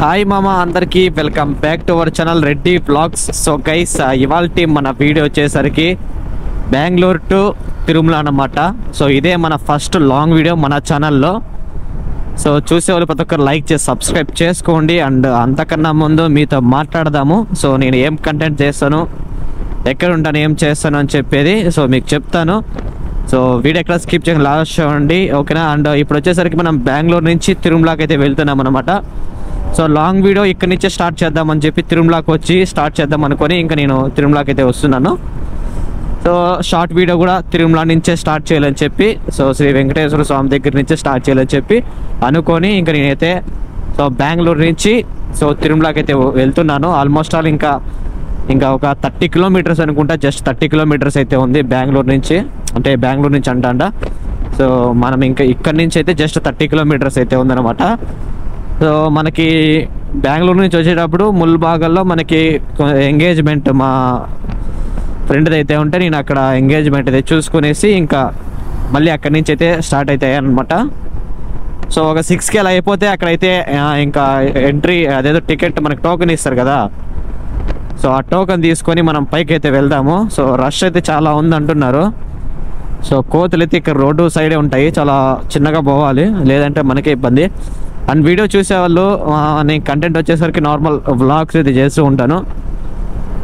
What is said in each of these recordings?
Hi మామా అందరికీ welcome back to our channel Reddy vlogs. So guys ఇవాల్టి మన వీడియో వచ్చేసరికి బెంగళూరు టు తిరుమల అన్నమాట. సో ఇదే మన ఫస్ట్ లాంగ్ వీడియో మన ఛానల్లో. సో చూసేవాళ్ళు ప్రతి ఒక్కరు లైక్ చేసి సబ్స్క్రైబ్ చేసుకోండి. అండ్ అంతకన్నా ముందు మీతో మాట్లాడదాము. సో నేను ఏం కంటెంట్ చేస్తాను, ఎక్కడ ఉంటాను, ఏం చేస్తాను అని చెప్పేది సో మీకు చెప్తాను. సో వీడియో ఎక్కడ స్కిప్ చేయకుండా లాస్ట్ చూడండి, ఓకేనా. అండ్ ఇప్పుడు వచ్చేసరికి మనం బెంగళూరు నుంచి తిరుమలకి అయితే వెళ్తున్నాం అనమాట. సో లాంగ్ వీడియో ఇక్కడి నుంచే స్టార్ట్ చేద్దామని చెప్పి తిరుమలకి వచ్చి స్టార్ట్ చేద్దాం అనుకొని ఇంకా నేను తిరుమలకి అయితే వస్తున్నాను. సో షార్ట్ వీడియో కూడా తిరుమల నుంచే స్టార్ట్ చేయాలని చెప్పి, సో శ్రీ వెంకటేశ్వర స్వామి దగ్గర నుంచే స్టార్ట్ చేయాలని చెప్పి అనుకొని ఇంకా నేనైతే సో బెంగళూరు నుంచి సో తిరుమలకి అయితే వెళ్తున్నాను. ఆల్మోస్ట్ ఆల్ ఇంకా ఒక 30 కిలోమీటర్స్ అనుకుంటా, జస్ట్ 30 కిలోమీటర్స్ అయితే ఉంది బెంగళూరు నుంచి. అంటే బెంగళూరు నుంచి అంటాండ. సో మనం ఇంకా ఇక్కడి నుంచి అయితే జస్ట్ 30 కిలోమీటర్స్ అయితే ఉందన్నమాట. సో మనకి బెంగళూరు నుంచి వచ్చేటప్పుడు ముల్బాగల్లో మనకి ఎంగేజ్మెంట్ మా ఫ్రెండ్ది అయితే ఉంటే నేను అక్కడ ఎంగేజ్మెంట్ అయితే చూసుకునేసి ఇంకా మళ్ళీ అక్కడి నుంచి అయితే స్టార్ట్ అవుతాయి అనమాట. సో ఒక 6కి అలా అయిపోతే అక్కడైతే ఇంకా ఎంట్రీ అదేదో టికెట్ మనకి టోకెన్ ఇస్తారు కదా, సో ఆ టోకెన్ తీసుకొని మనం పైకి అయితే వెళ్దాము. సో రష్ అయితే చాలా ఉంది అంటున్నారు. సో కోతులు అయితే ఇక్కడ రోడ్డు సైడే ఉంటాయి, చాలా చిన్నగా పోవాలి లేదంటే మనకే ఇబ్బంది. అండ్ వీడియో చూసేవాళ్ళు నేను కంటెంట్ వచ్చేసరికి నార్మల్ వ్లాగ్స్ అయితే చేస్తూ ఉంటాను.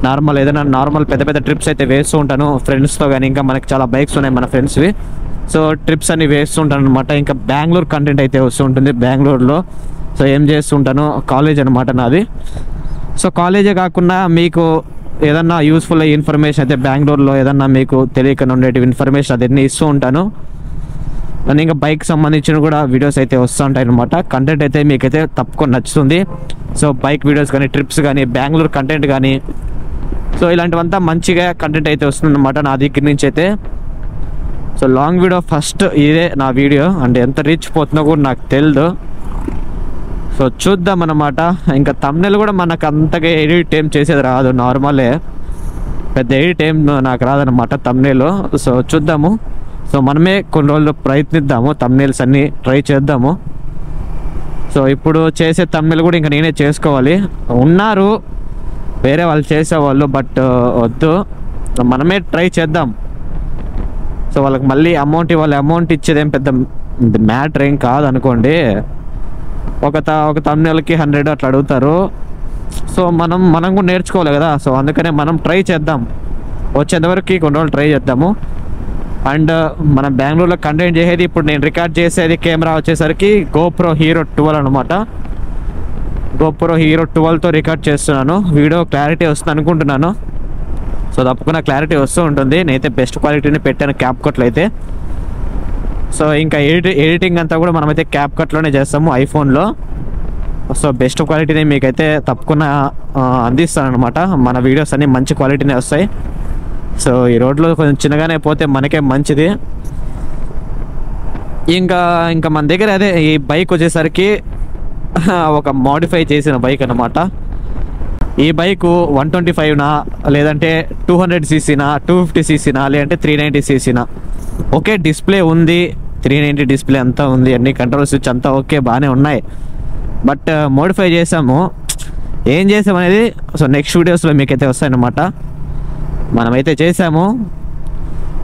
నార్మల్ ఏదైనా పెద్ద పెద్ద ట్రిప్స్ అయితే వేస్తూ ఉంటాను ఫ్రెండ్స్తో కానీ. ఇంకా మనకి చాలా బైక్స్ ఉన్నాయి మన ఫ్రెండ్స్వి. సో ట్రిప్స్ అన్ని వేస్తూ ఉంటాను అనమాట. ఇంకా బెంగళూరు కంటెంట్ అయితే వస్తూ ఉంటుంది బెంగళూరులో. సో ఏం చేస్తుంటాను, కాలేజ్ అనమాట నాది. సో కాలేజే కాకుండా మీకు ఏదన్నా యూస్ఫుల్ ఇన్ఫర్మేషన్ అయితే బెంగళూరులో ఏదన్నా మీకు తెలియకుండా ఉండేటివి ఇన్ఫర్మేషన్ అదన్నీ ఇస్తూ ఉంటాను. అండ్ ఇంకా బైక్ సంబంధించిన కూడా వీడియోస్ అయితే వస్తూ ఉంటాయి అనమాట. కంటెంట్ అయితే మీకైతే తప్పకుండా నచ్చుతుంది. సో బైక్ వీడియోస్ కానీ, ట్రిప్స్ కానీ, బెంగళూరు కంటెంట్ కానీ, సో ఇలాంటివంతా మంచిగా కంటెంట్ అయితే వస్తుంది అనమాట నా దగ్గర నుంచి అయితే. సో లాంగ్ వీడియో ఫస్ట్ ఇదే నా వీడియో. అంటే ఎంత రీచ్ పోతుందో కూడా నాకు తెలియదు. సో చూద్దాం అన్నమాట. ఇంకా థంబ్నెయిల్ కూడా మనకు అంతగా ఎడిట్ ఏం చేసేది రాదు, నార్మలే, పెద్ద ఎడిట్ ఏం నాకు రాదనమాట థంబ్నెయిల్. సో చూద్దాము. సో మనమే కొన్ని రోజులు ప్రయత్నిద్దాము, థంబ్నెయిల్స్ అన్నీ ట్రై చేద్దాము. సో ఇప్పుడు చేసే థంబ్నెయిల్ కూడా ఇంకా నేనే చేసుకోవాలి. ఉన్నారు వేరే వాళ్ళు చేసేవాళ్ళు, బట్ వద్దు, మనమే ట్రై చేద్దాం. సో వాళ్ళకి మళ్ళీ అమౌంట్ ఇచ్చేదేం పెద్ద మ్యాటర్ ఏం కాదు అనుకోండి. ఒక థంబ్నెయిల్కి 100 అట్లా అడుగుతారు. సో మనం కూడా నేర్చుకోవాలి కదా. సో అందుకనే మనం ట్రై చేద్దాం, వచ్చేంతవరకు కొన్ని రోజులు ట్రై చేద్దాము. అండ్ మనం బెంగళూరులో కంటెంట్ చేసేది ఇప్పుడు నేను రికార్డ్ చేసేది కెమెరా వచ్చేసరికి GoPro Hero 12 అనమాట. GoPro Hero 12తో రికార్డ్ చేస్తున్నాను. వీడియో క్లారిటీ వస్తుంది అనుకుంటున్నాను. సో తప్పకుండా క్లారిటీ వస్తూ ఉంటుంది. నేనైతే బెస్ట్ క్వాలిటీని పెట్టాను CapCutలో అయితే. సో ఇంకా ఎడిటింగ్ అంతా కూడా మనమైతే CapCutలోనే చేస్తాము ఐఫోన్లో. సో బెస్ట్ క్వాలిటీని మీకైతే తప్పకుండా అందిస్తాను అనమాట. మన వీడియోస్ అన్నీ మంచి క్వాలిటీనే వస్తాయి. సో ఈ రోడ్లో కొంచెం చిన్నగానే పోతే మనకే మంచిది. ఇంకా మన దగ్గర అదే ఈ బైక్ వచ్చేసరికి ఒక మోడిఫై చేసిన బైక్ అనమాట. ఈ బైకు 125నా లేదంటే 200cc-నా, 250cc-నా లేదంటే 390cc-నా. ఓకే డిస్ప్లే ఉంది, 390 డిస్ప్లే అంతా ఉంది, అన్ని కంట్రోల్ స్విచ్ అంతా ఓకే బాగానే ఉన్నాయి. బట్ మోడిఫై చేసాము. ఏం చేసాము అనేది సో నెక్స్ట్ వీడియోస్లో మీకైతే వస్తాయన్నమాట. మనమైతే చేసాము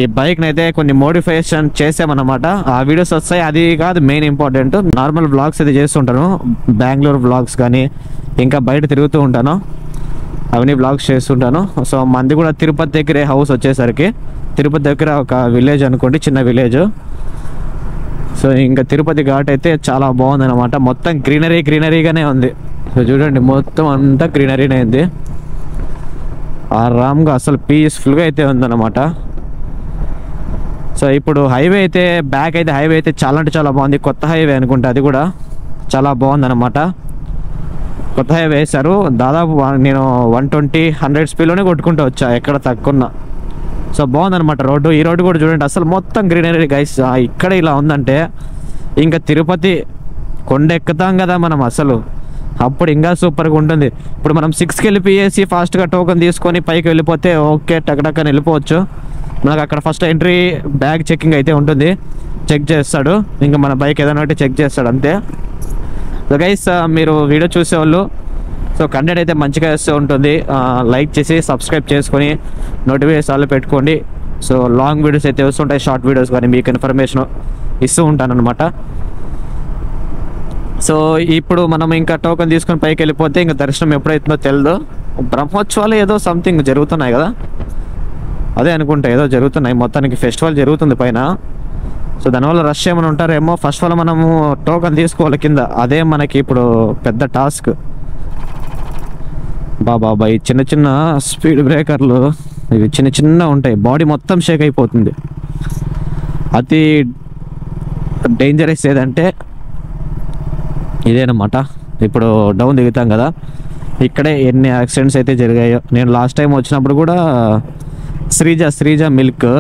ఈ బైక్ని అయితే కొన్ని మోడిఫికేషన్ చేసామన్నమాట. ఆ వీడియోస్ వస్తాయి. అది కాదు మెయిన్ ఇంపార్టెంట్. నార్మల్ వ్లాగ్స్ అయితే చేస్తుంటాను, బెంగళూరు వ్లాగ్స్ కానీ, ఇంకా బయట తిరుగుతూ ఉంటాను, అవన్నీ వ్లాగ్స్ చేస్తుంటాను. సో మంది కూడా తిరుపతి దగ్గరే హౌస్ వచ్చేసరికి, తిరుపతి దగ్గర ఒక విలేజ్ అనుకోండి, చిన్న విలేజ్. సో ఇంకా తిరుపతి ఘాట్ అయితే చాలా బాగుంది అనమాట. మొత్తం గ్రీనరీగానే ఉంది. సో చూడండి మొత్తం అంతా గ్రీనరీనే ఉంది. ఆరామ్గా అసలు పీస్ఫుల్గా అయితే ఉందన్నమాట. సో ఇప్పుడు హైవే అయితే హైవే అయితే చాలా బాగుంది. కొత్త హైవే అనుకుంటా, అది కూడా చాలా బాగుందన్నమాట. కొత్త హైవే వేశారు. దాదాపు నేను 120-100 స్పీడ్లోనే కొట్టుకుంటూ వచ్చా, ఎక్కడ తక్కువ. సో బాగుందన్నమాట రోడ్డు. ఈ రోడ్డు కూడా చూడండి అసలు మొత్తం గ్రీనరీ గైస్. ఇక్కడ ఇలా ఉందంటే ఇంకా తిరుపతి కొండ ఎక్కుతాం కదా మనం, అసలు అప్పుడు ఇంకా సూపర్గా ఉంటుంది. ఇప్పుడు మనం 6కి వెళ్ళిపోయేసి ఫాస్ట్గా టోకెన్ తీసుకొని పైకి వెళ్ళిపోతే ఓకే టక్టక్కని వెళ్ళిపోవచ్చు. మనకు అక్కడ ఫస్ట్ ఎంట్రీ బ్యాగ్ చెకింగ్ అయితే ఉంటుంది, చెక్ చేస్తాడు. ఇంకా మన బైక్ ఏదైనా చెక్ చేస్తాడు అంతే. సో గైస్ మీరు వీడియో చూసేవాళ్ళు సో కంటెంట్ అయితే మంచిగా వస్తూ ఉంటుంది, లైక్ చేసి సబ్స్క్రైబ్ చేసుకొని నోటిఫికేషన్ ఆల్ పెట్టుకోండి. సో లాంగ్ వీడియోస్ అయితే వస్తుంటాయి, షార్ట్ వీడియోస్ కానీ మీకు ఇన్ఫర్మేషన్ ఇస్తూ ఉంటాను అనమాట. సో ఇప్పుడు మనం ఇంకా టోకెన్ తీసుకొని పైకి వెళ్ళిపోతే ఇంకా దర్శనం ఎప్పుడైతుందో తెలియదు. బ్రహ్మోత్సవాలు ఏదో సంథింగ్ జరుగుతున్నాయి కదా, అదే అనుకుంటా ఏదో జరుగుతున్నాయి, మొత్తానికి ఫెస్టివల్ జరుగుతుంది పైన. సో దానివల్ల రష్ ఏమైనా ఉంటారేమో. ఫస్ట్ ఆఫ్ ఆల్ మనము టోకెన్ తీసుకోవాలి కింద, అదే మనకి ఇప్పుడు పెద్ద టాస్క్. బాబా ఈ చిన్న చిన్న స్పీడ్ బ్రేకర్లు ఇవి చిన్న చిన్న ఉంటాయి, బాడీ మొత్తం షేక్ అయిపోతుంది. అతి డేంజరస్ ఏదంటే ఇదేనమాట. ఇప్పుడు డౌన్ దిగుతాం కదా, ఇక్కడే ఎన్ని యాక్సిడెంట్స్ అయితే జరిగాయో. నేను లాస్ట్ టైం వచ్చినప్పుడు కూడా శ్రీజ మిల్క్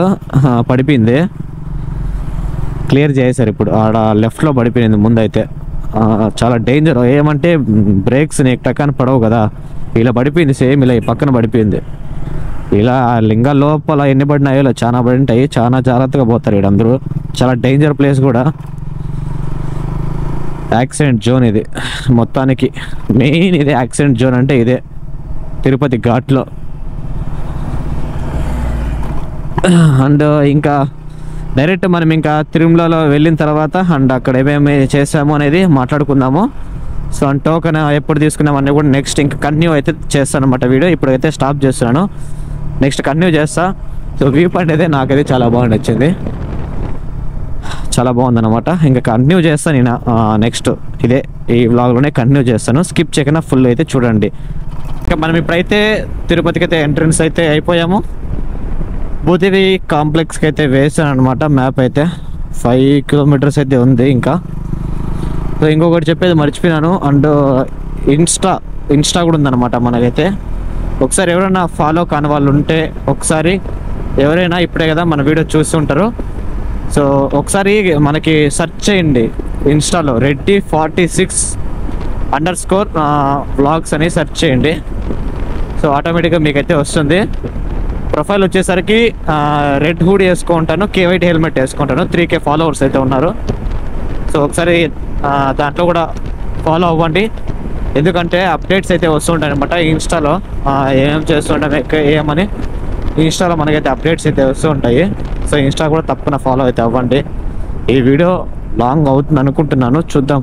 పడిపోయింది, క్లియర్ చేశారు. ఇప్పుడు ఆడ లెఫ్ట్లో పడిపోయింది ముందైతే. చాలా డేంజర్. ఏమంటే బ్రేక్స్ నీకు టక్కన పడవు కదా, ఇలా పడిపోయింది సేమ్, ఇలా ఈ పక్కన పడిపోయింది. ఇలా లింగా లోపల ఎన్ని పడినాయో చాలా పడి ఉంటాయి. చాలా జాగ్రత్తగా పోతారు ఇక్కడ అందరూ. చాలా డేంజర్ ప్లేస్ కూడా, యాక్సిడెంట్ జోన్ ఇది మొత్తానికి. మెయిన్ ఇదే యాక్సిడెంట్ జోన్ అంటే ఇదే, తిరుపతి ఘాట్లో. అండ్ ఇంకా డైరెక్ట్ మనం ఇంకా తిరుమలలో వెళ్ళిన తర్వాత అండ్ అక్కడ ఏమేమి చేసాము అనేది మాట్లాడుకుందాము. సో అండ్ టోకెన్ ఎప్పుడు తీసుకున్నాం అన్నీ కూడా నెక్స్ట్ ఇంకా కంటిన్యూ అయితే చేస్తాను అనమాట వీడియో. ఇప్పుడైతే స్టాప్ చేస్తున్నాను, నెక్స్ట్ కంటిన్యూ చేస్తా. సో వ్యూ పాయింట్ అయితే నాకైతే చాలా బాగా నచ్చింది, చాలా బాగుందన్నమాట. ఇంకా కంటిన్యూ చేస్తాను నేను నెక్స్ట్ ఇదే ఈ వ్లాగ్లోనే కంటిన్యూ చేస్తాను. స్కిప్ చేయకుండా ఫుల్ అయితే చూడండి. ఇంకా మనం ఇప్పుడైతే తిరుపతికి అయితే ఎంట్రన్స్ అయితే అయిపోయాము. భూదేవి కాంప్లెక్స్కి అయితే వేసాను అనమాట మ్యాప్ అయితే. 5 కిలోమీటర్స్ అయితే ఉంది ఇంకా. సో ఇంకొకటి చెప్పేది మర్చిపోయినాను, అండ్ ఇన్స్టా కూడా ఉందన్నమాట మనకైతే. ఒకసారి ఎవరైనా ఫాలో కాని వాళ్ళు ఉంటే ఒకసారి, ఎవరైనా ఇప్పుడే కదా మన వీడియో చూస్తుంటారు, సో ఒకసారి మనకి సెర్చ్ చేయండి ఇన్స్టాలో reddy46_ vlogs అని సెర్చ్ చేయండి. సో ఆటోమేటిక్గా మీకైతే వస్తుంది. ప్రొఫైల్ వచ్చేసరికి రెడ్ హూడ్ వేసుకుంటాను, K-White హెల్మెట్ వేసుకుంటాను. 3K ఫాలోవర్స్ అయితే ఉన్నారు. సో ఒకసారి దాంట్లో కూడా ఫాలో అవ్వండి, ఎందుకంటే అప్డేట్స్ అయితే వస్తుంటాయి అనమాట ఇన్స్టాలో. ఏమేం చేస్తుంటాం ఏమని ఇన్స్టాలో మనకైతే అప్డేట్స్ అయితే వస్తూ ఉంటాయి. సో ఇన్స్టా కూడా తప్పకుండా ఫాలో అయితే అవ్వండి. ఈ వీడియో లాంగ్ అవుతుంది అనుకుంటున్నాను, చూద్దాం.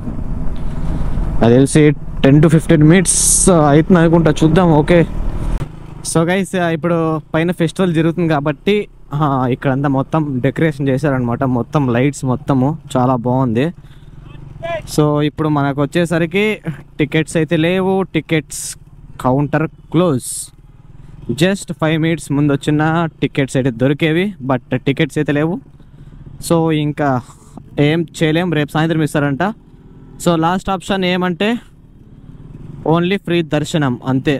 అది తెలిసి 10 to 15 minutes అవుతుంది అనుకుంటా, చూద్దాం. ఓకే. సో గైస్ ఇప్పుడు పైన ఫెస్టివల్ జరుగుతుంది కాబట్టి ఇక్కడంతా మొత్తం డెకరేషన్ చేశారనమాట, మొత్తం లైట్స్ మొత్తము చాలా బాగుంది. సో ఇప్పుడు మనకు వచ్చేసరికి టికెట్స్ అయితే లేవు, tickets counter close. Just 5 minutes ముందు వచ్చిన టికెట్స్ అయితే దొరికేవి, బట్ టికెట్స్ అయితే లేవు. సో ఇంకా ఏం చేయలేం, రేపు సాయంత్రం ఇస్తారంట. సో లాస్ట్ ఆప్షన్ ఏమంటే ఓన్లీ ఫ్రీ దర్శనం, అంతే.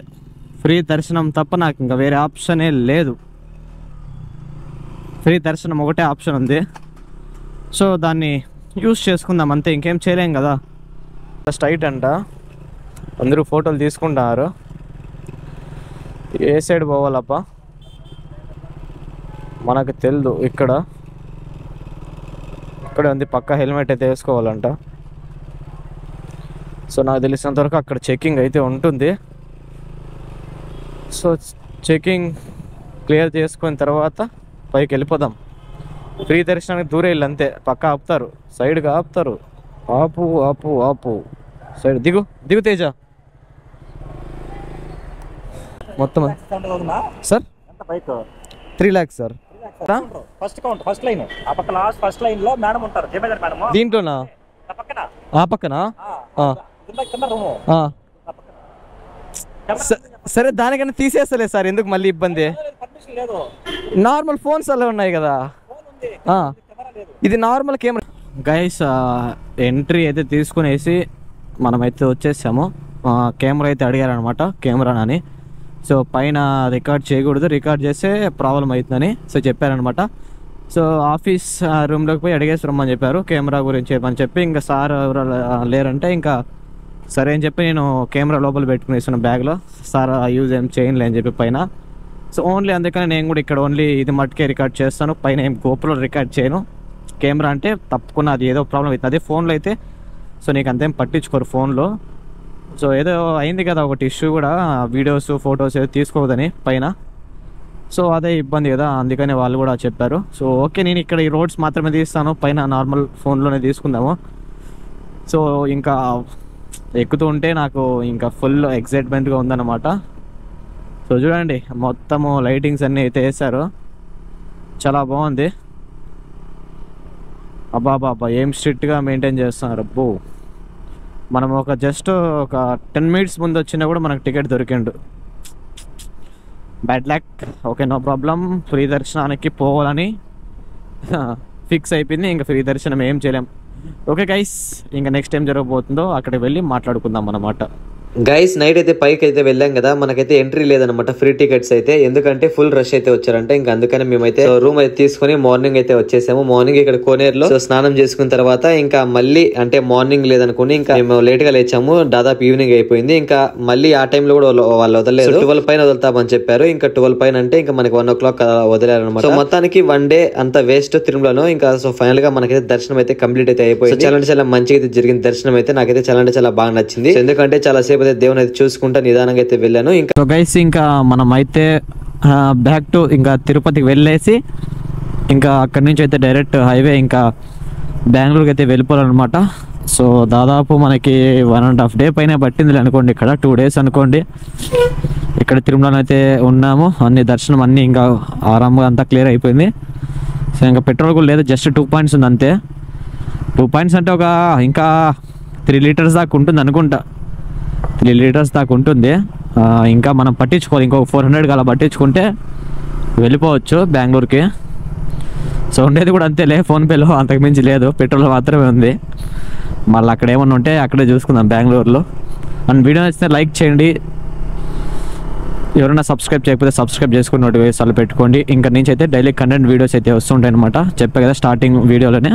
ఫ్రీ దర్శనం తప్ప నాకు ఇంకా వేరే ఆప్షనే లేదు. ఫ్రీ దర్శనం ఒకటే ఆప్షన్ ఉంది. సో దాన్ని యూస్ చేసుకుందాం అంతే, ఇంకేం చేయలేం కదా. స్ట్రైట్ అంట, అందరూ ఫోటోలు తీసుకుంటున్నారు. ఏ సైడ్ పోవాలప్ప మనకు తెలియదు. ఇక్కడే ఉంది, పక్క హెల్మెట్ అయితే వేసుకోవాలంట. సో నాకు తెలిసినంతవరకు అక్కడ చెకింగ్ అయితే ఉంటుంది. సో చెకింగ్ క్లియర్ చేసుకున్న తర్వాత పైకి వెళ్ళిపోదాం. ఫ్రీ దర్శనానికి దూరే వెళ్ళి అంతే, పక్క ఆపుతారు, సైడ్గా ఆపుతారు. ఆపు ఆపు ఆపు, సైడ్ దిగు దిగు తేజ. మొత్తం sir 3 lakhs sir. First line ఆ పక్క లాస్ట్ ఫస్ట్ లైన్ లో మేడం ఉంటారు, జమేదార్ మేడం. దీంట్లోనా? ఆ పక్కన. సరే దానికన్నా తీసేస్తలే సార్, ఎందుకు మళ్ళీ ఇబ్బంది. నార్మల్ ఫోన్స్ అలా ఉన్నాయి కదా, ఇది నార్మల్ కెమెరా. గైస్ ఎంట్రీ అయితే తీసుకునేసి మనమైతే వచ్చేసాము. కెమెరా అయితే అడిగారనమాట, కెమెరా అని. సో పైన రికార్డ్ చేయకూడదు, రికార్డ్ చేస్తే ప్రాబ్లం అవుతుందని సో చెప్పారనమాట. సో ఆఫీస్ రూమ్లోకి పోయి అడిగేసి రమ్మని చెప్పారు కెమెరా గురించి అని చెప్పి. ఇంకా సార్ ఎవరు లేరంటే ఇంకా సరే అని చెప్పి నేను కెమెరా లోపల పెట్టుకునేసాను బ్యాగ్లో. సార్ యూజ్ ఏం చేయనులే అని చెప్పి పైన. సో ఓన్లీ అందుకని నేను కూడా ఇక్కడ ఓన్లీ ఇది మట్టుకే రికార్డ్ చేస్తాను, పైన ఏం గోపులో రికార్డ్ చేయను. కెమెరా అంటే తప్పకుండా అది ఏదో ప్రాబ్లం అవుతుంది. అదే ఫోన్లో అయితే సో నీకు అంతేం పట్టించుకోరు ఫోన్లో. సో ఏదో అయింది కదా ఒకటి ఇష్యూ కూడా, వీడియోస్ ఫొటోస్ ఏదో తీసుకోవద్దని పైన. సో అదే ఇబ్బంది కదా, అందుకని వాళ్ళు కూడా చెప్పారు. సో ఓకే, నేను ఇక్కడ ఈ రోడ్స్ మాత్రమే తీస్తాను, పైన నార్మల్ ఫోన్లోనే తీసుకుందాము. సో ఇంకా ఎక్కుతూ ఉంటే నాకు ఇంకా ఫుల్ ఎక్సైట్మెంట్గా ఉందన్నమాట. సో చూడండి, మొత్తము లైటింగ్స్ అన్నీ అయితే వేశారు, చాలా బాగుంది. అబ్బా ఏం స్ట్రిక్ట్గా మెయింటైన్ చేస్తున్నారు అబ్బో. మనం జస్ట్ ఒక 10 minutes ముందు వచ్చినా కూడా మనకు టికెట్ దొరికిండు. Bad luck. Okay, no problem. Free దర్శనానికి పోవాలని ఫిక్స్ అయిపోయింది, ఇంకా ఫ్రీ దర్శనం ఏం చేయలేం. ఓకే గైస్, ఇంకా నెక్స్ట్ ఏం జరగబోతుందో అక్కడికి వెళ్ళి మాట్లాడుకుందాం అన్నమాట. గైస్ నైట్ అయితే పైకి అయితే వెళ్ళాం కదా, మనకైతే ఎంట్రీ లేదనమాట, ఫ్రీ టికెట్స్ అయితే. ఎందుకంటే ఫుల్ రష్ అయితే వచ్చారంటే, ఇంకా అందుకని మేమైతే రూమ్ అయితే తీసుకుని మార్నింగ్ అయితే వచ్చేసాము. మార్నింగ్ ఇక్కడ కోనేరులో స్నానం చేసుకున్న తర్వాత ఇంకా మళ్ళీ అంటే మార్నింగ్ లేదనుకుని ఇంకా మేము లేట్ గా లేచాము, దాదాపు ఈవినింగ్ అయిపోయింది. ఇంకా మళ్ళీ ఆ టైంలో కూడా వాళ్ళు వదలలేదు, 12 పైన వదులుతామని చెప్పారు. ఇంకా 12 పైన అంటే ఇంకా మనకి 1 o'clock వదిలేరనమాట. సో మొత్తానికి 1 day అంత వేస్ట్ తిరుమలలో. ఇంకా సో ఫైనల్ గా మనకైతే దర్శనం అయితే కంప్లీట్ అయితే అయిపోయింది. చాలా మంచిగా అయితే జరిగింది దర్శనం అయితే, నాకైతే చాలా బాగా నచ్చింది. ఎందుకంటే చాలా సేపు దేవుని అయితే చూసుకుంటా నిదానంగా అయితే వెళ్ళాను. ఇంకా గైస్ ఇంకా మనం అయితే బ్యాక్ టు ఇంకా తిరుపతికి వెళ్ళేసి ఇంకా అక్కడి నుంచి అయితే డైరెక్ట్ హైవే ఇంకా బెంగళూరుకి అయితే వెళ్ళిపోవాలన్నమాట. సో దాదాపు మనకి 1.5 day పైన పట్టింది అనుకోండి, ఇక్కడ 2 days అనుకోండి. ఇక్కడ తిరుమలలో అయితే ఉన్నాము, అన్ని దర్శనం అన్నీ ఇంకా ఆరాంగా అంతా క్లియర్ అయిపోయింది. సో ఇంకా పెట్రోల్ కూడా లేదు, జస్ట్ 2 points ఉంది అంతే. 2 points అంటే ఒక ఇంకా 3 liters దాకా ఉంటుంది అనుకుంటా, 3 liters దాకా ఉంటుంది. ఇంకా మనం పట్టించుకోవాలి, ఇంకొక 400 అలా పట్టించుకుంటే వెళ్ళిపోవచ్చు బెంగళూరుకి. సో ఉండేది కూడా అంతేలే, ఫోన్పేలో అంతకుమించి లేదు, పెట్రోల్ మాత్రమే ఉంది. మళ్ళీ అక్కడ ఏమన్నా ఉంటే అక్కడే చూసుకుందాం బెంగళూరులో. అండ్ వీడియో నచ్చితే లైక్ చేయండి, ఎవరైనా సబ్స్క్రైబ్ చేయకపోతే సబ్స్క్రైబ్ చేసుకుని నోటిఫికేషన్లు పెట్టుకోండి. ఇంకా నుంచి అయితే డైలీ కంటెంట్ వీడియోస్ అయితే వస్తుంటాయి అనమాట. చెప్పే కదా స్టార్టింగ్ వీడియోలోనే,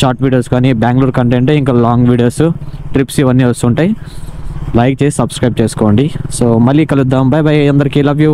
షార్ట్ వీడియోస్ కానీ బెంగళూరు కంటెంట్, ఇంకా లాంగ్ వీడియోస్, ట్రిప్స్ ఇవన్నీ వస్తుంటాయి. లైక్ చేసి సబ్స్క్రైబ్ చేసుకోండి. సో మళ్ళీ కలుద్దాం, బై బై అందరికీ, లవ్ యూ.